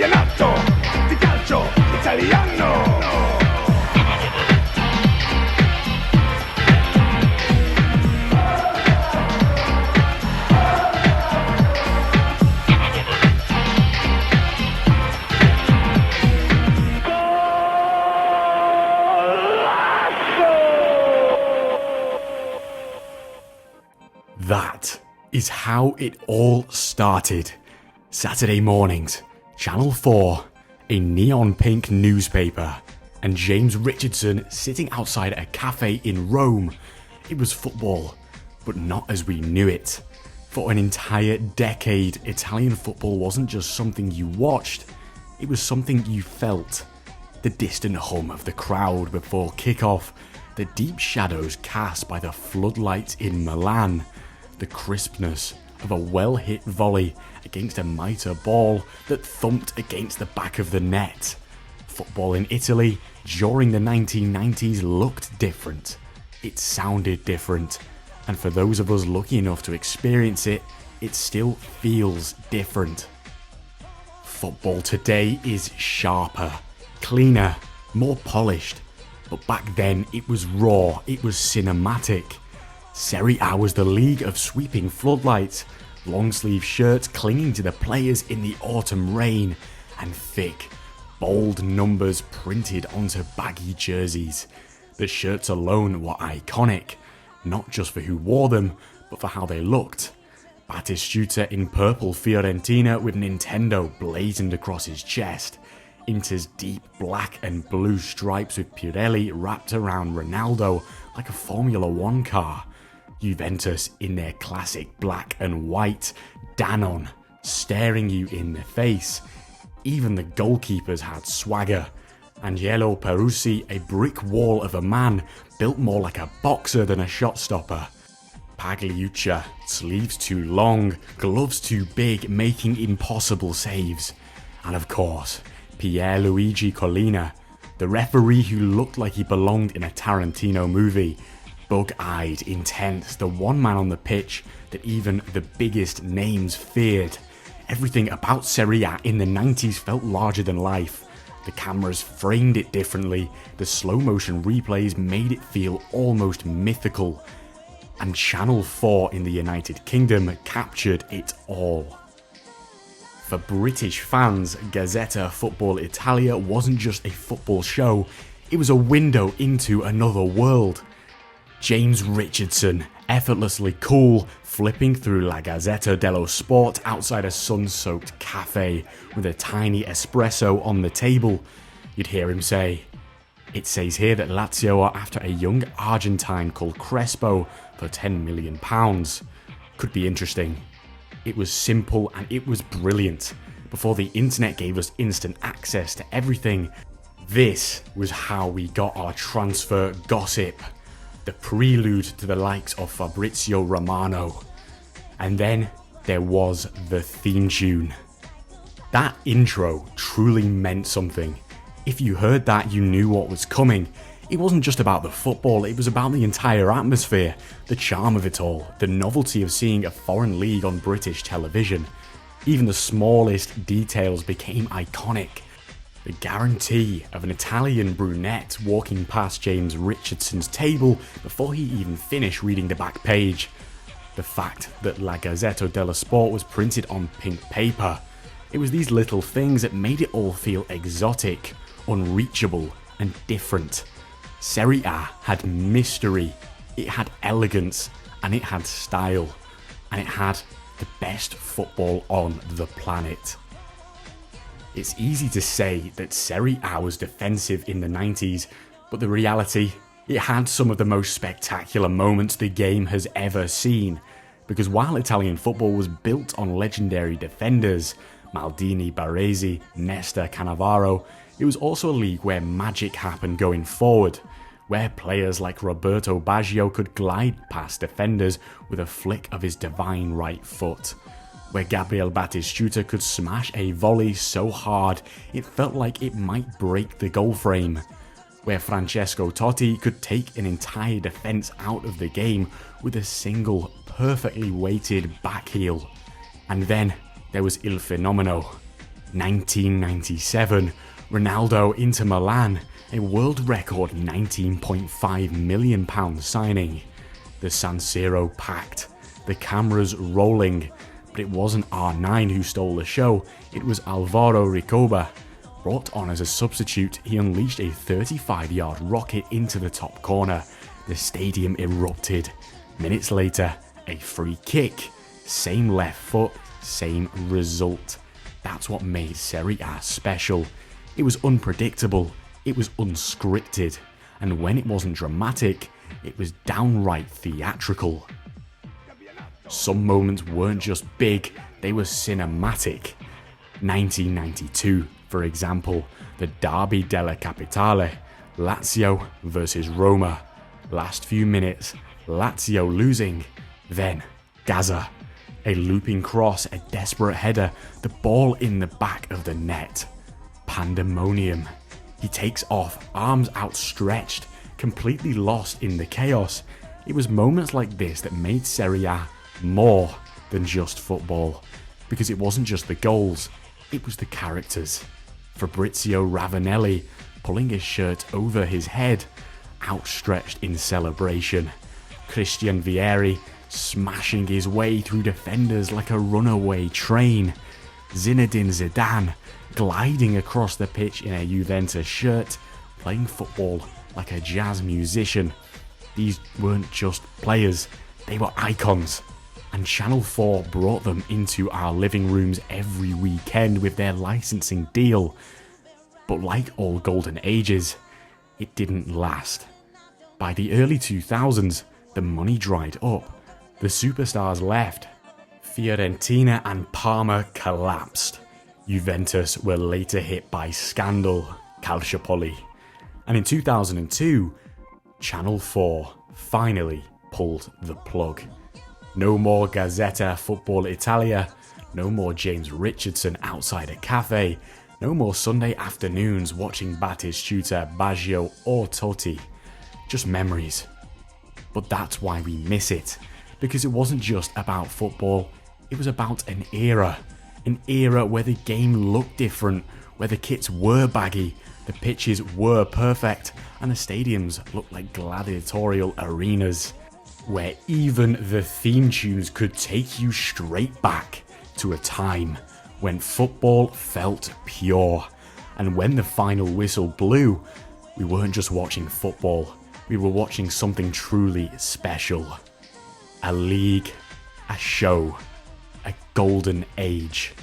campionato di calcio italiano. That is how it all started. Saturday mornings, Channel 4, a neon pink newspaper, and James Richardson sitting outside a cafe in Rome. It was football, but not as we knew it. For an entire decade, Italian football wasn't just something you watched, it was something you felt. The distant hum of the crowd before kickoff, the deep shadows cast by the floodlights in Milan, the crispness of a well-hit volley against a mitre ball that thumped against the back of the net. Football in Italy during the 1990s looked different. It sounded different. And for those of us lucky enough to experience it, it still feels different. Football today is sharper, cleaner, more polished. But back then it was raw, it was cinematic. Serie A was the league of sweeping floodlights, long-sleeve shirts clinging to the players in the autumn rain, and thick, bold numbers printed onto baggy jerseys. The shirts alone were iconic, not just for who wore them, but for how they looked. Battistuta in purple Fiorentina with Nintendo blazoned across his chest, Inter's deep black and blue stripes with Pirelli wrapped around Ronaldo like a Formula 1 car. Juventus in their classic black and white, Danon staring you in the face. Even the goalkeepers had swagger. Angelo Peruzzi, a brick wall of a man, built more like a boxer than a shot stopper. Pagliuca, sleeves too long, gloves too big, making impossible saves. And of course, Pierluigi Collina, the referee who looked like he belonged in a Tarantino movie. Bug-eyed, intense, the one man on the pitch that even the biggest names feared. Everything about Serie A in the 90s felt larger than life. The cameras framed it differently, the slow motion replays made it feel almost mythical. And Channel 4 in the United Kingdom captured it all. For British fans, Gazzetta Football Italia wasn't just a football show, it was a window into another world. James Richardson, effortlessly cool, flipping through La Gazzetta dello Sport outside a sun-soaked cafe with a tiny espresso on the table. You'd hear him say, "It says here that Lazio are after a young Argentine called Crespo for £10 million. Could be interesting." It was simple and it was brilliant. Before the internet gave us instant access to everything, this was how we got our transfer gossip. The prelude to the likes of Fabrizio Romano. And then there was the theme tune. That intro truly meant something. If you heard that, you knew what was coming. It wasn't just about the football, it was about the entire atmosphere, the charm of it all, the novelty of seeing a foreign league on British television. Even the smallest details became iconic. The guarantee of an Italian brunette walking past James Richardson's table before he even finished reading the back page. The fact that La Gazzetta dello Sport was printed on pink paper. It was these little things that made it all feel exotic, unreachable, and different. Serie A had mystery, it had elegance, and it had style. And it had the best football on the planet. It's easy to say that Serie A was defensive in the 90s, but the reality, it had some of the most spectacular moments the game has ever seen. Because while Italian football was built on legendary defenders, Maldini, Baresi, Nesta, Cannavaro, it was also a league where magic happened going forward, where players like Roberto Baggio could glide past defenders with a flick of his divine right foot, where Gabriel Battistuta could smash a volley so hard it felt like it might break the goal frame, where Francesco Totti could take an entire defence out of the game with a single perfectly weighted back heel. And then there was Il Fenomeno, 1997, Ronaldo Inter Milan, a world record £19.5 million signing. The San Siro packed, the cameras rolling, but it wasn't R9 who stole the show, it was Alvaro Recoba. Brought on as a substitute, he unleashed a 35-yard rocket into the top corner. The stadium erupted. Minutes later, a free kick. Same left foot, same result. That's what made Serie A special. It was unpredictable, it was unscripted, and when it wasn't dramatic, it was downright theatrical. Some moments weren't just big, they were cinematic. 1992, for example, the Derby della Capitale, Lazio versus Roma. Last few minutes, Lazio losing. Then, Gaza. A looping cross, a desperate header, the ball in the back of the net. Pandemonium. He takes off, arms outstretched, completely lost in the chaos. It was moments like this that made Serie A more than just football. Because it wasn't just the goals, it was the characters. Fabrizio Ravanelli pulling his shirt over his head, outstretched in celebration. Christian Vieri smashing his way through defenders like a runaway train. Zinedine Zidane gliding across the pitch in a Juventus shirt, playing football like a jazz musician. These weren't just players, they were icons. And Channel 4 brought them into our living rooms every weekend with their licensing deal. But like all golden ages, it didn't last. By the early 2000s, the money dried up. The superstars left. Fiorentina and Parma collapsed. Juventus were later hit by scandal, Calciopoli. And in 2002, Channel 4 finally pulled the plug. No more Gazzetta Football Italia, no more James Richardson outside a cafe, no more Sunday afternoons watching Batistuta, Baggio or Totti. Just memories. But that's why we miss it, because it wasn't just about football, it was about an era where the game looked different, where the kits were baggy, the pitches were perfect, and the stadiums looked like gladiatorial arenas, where even the theme tunes could take you straight back to a time when football felt pure. And when the final whistle blew, we weren't just watching football, we were watching something truly special. A league, a show, a golden age.